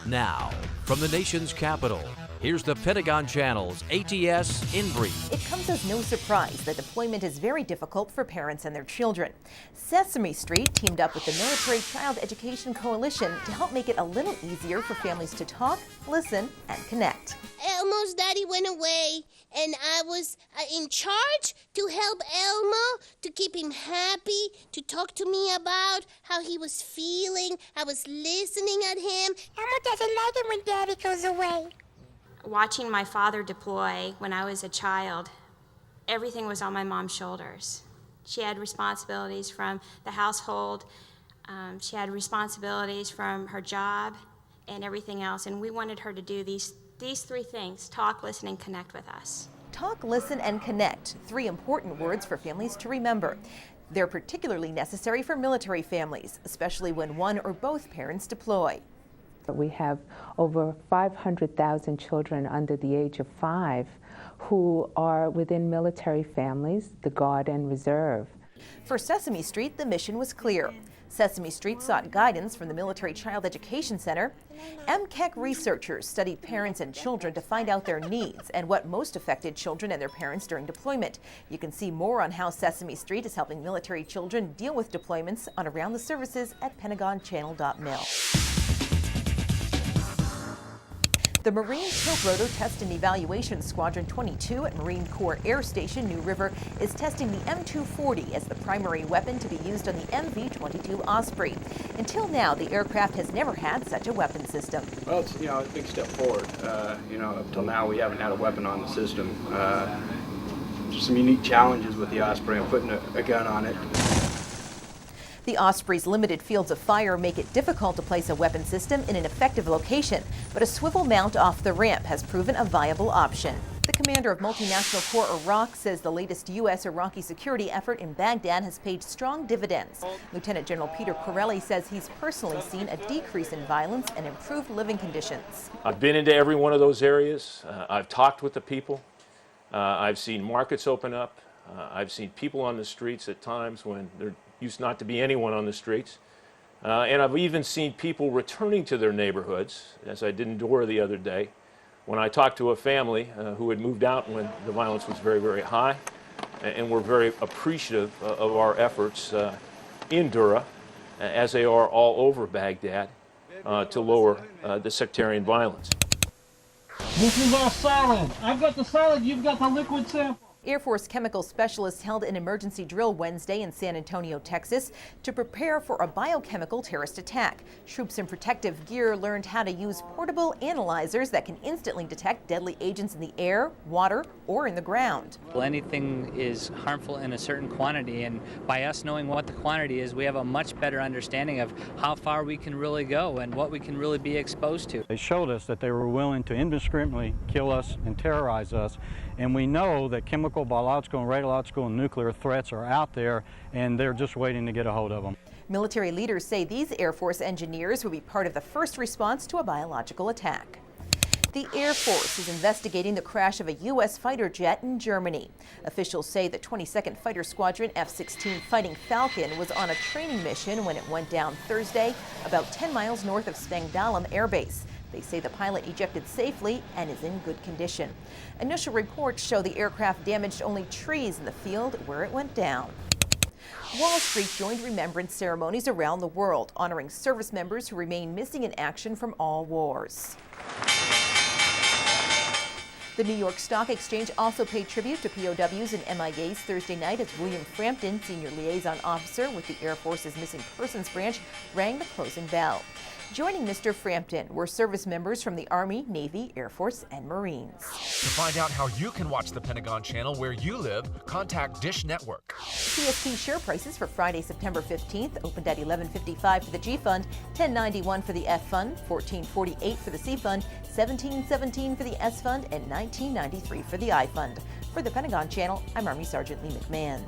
Now, from the nation's capital, here's the Pentagon Channel's ATS In Brief. It comes as no surprise that deployment is very difficult for parents and their children. Sesame Street teamed up with the Military Child Education Coalition to help make it a little easier for families to talk, listen, and connect. Elmo's daddy went away, and I was in charge to help Elmo, to keep him happy, to talk to me about how he was feeling. I was listening at him. Elmo doesn't like it when daddy goes away. Watching my father deploy when I was a child, everything was on my mom's shoulders. She had responsibilities from the household, she had responsibilities from her job and everything else, and we wanted her to do these three things: talk, listen, and connect with us. Talk, listen, and connect. 3 important words for families to remember. They're particularly necessary for military families, especially when one or both parents deploy. We have over 500,000 children under the age of 5 who are within military families, the Guard and Reserve. For Sesame Street, the mission was clear. Sesame Street sought guidance from the Military Child Education Center. MCEC researchers studied parents and children to find out their needs and what most affected children and their parents during deployment. You can see more on how Sesame Street is helping military children deal with deployments on Around the Services at PentagonChannel.mil. The Marine Tilt Rotor Test and Evaluation Squadron 22 at Marine Corps Air Station New River is testing the M240 as the primary weapon to be used on the MV-22 Osprey. Until now, the aircraft has never had such a weapon system. Well, it's a big step forward. Up till now we haven't had a weapon on the system. There's some unique challenges with the Osprey and putting a gun on it. The Osprey's limited fields of fire make it difficult to place a weapon system in an effective location, but a swivel mount off the ramp has proven a viable option. The commander of Multinational Corps Iraq says the latest U.S.-Iraqi security effort in Baghdad has paid strong dividends. Lieutenant General Peter Corelli says he's personally seen a decrease in violence and improved living conditions. I've been into every one of those areas. I've talked with the people. I've seen markets open up. I've seen people on the streets at times when there used not to be anyone on the streets. And I've even seen people returning to their neighborhoods, as I did in Dora the other day, when I talked to a family who had moved out when the violence was very, very high, and were very appreciative of our efforts in Dura, as they are all over Baghdad, to lower the sectarian violence. This is our solid. I've got the solid, you've got the liquid sample. Air Force chemical specialists held an emergency drill Wednesday in San Antonio, Texas, to prepare for a biochemical terrorist attack. Troops in protective gear learned how to use portable analyzers that can instantly detect deadly agents in the air, water, or in the ground. Well, anything is harmful in a certain quantity, and by us knowing what the quantity is, we have a much better understanding of how far we can really go and what we can really be exposed to. They showed us that they were willing to indiscriminately kill us and terrorize us, and we know that chemical, biological, and radiological and nuclear threats are out there, and they're just waiting to get a hold of them. Military leaders say these Air Force engineers will be part of the first response to a biological attack. The Air Force is investigating the crash of a U.S. fighter jet in Germany. Officials say the 22nd Fighter Squadron F-16 Fighting Falcon was on a training mission when it went down Thursday, about 10 miles north of Spangdahlem Air Base. They say the pilot ejected safely and is in good condition. Initial reports show the aircraft damaged only trees in the field where it went down. Wall Street joined remembrance ceremonies around the world, honoring service members who remain missing in action from all wars. The New York Stock Exchange also paid tribute to POWs and MIAs Thursday night as William Frampton, senior liaison officer with the Air Force's Missing Persons Branch, rang the closing bell. Joining Mr. Frampton were service members from the Army, Navy, Air Force, and Marines. To find out how you can watch the Pentagon Channel where you live, contact Dish Network. PSP share prices for Friday, September 15th opened at $11.55 for the G Fund, $10.91 for the F Fund, $14.48 for the C Fund, $17.17 for the S Fund, and $19.93 for the I Fund. For the Pentagon Channel, I'm Army Sergeant Lee McMahon.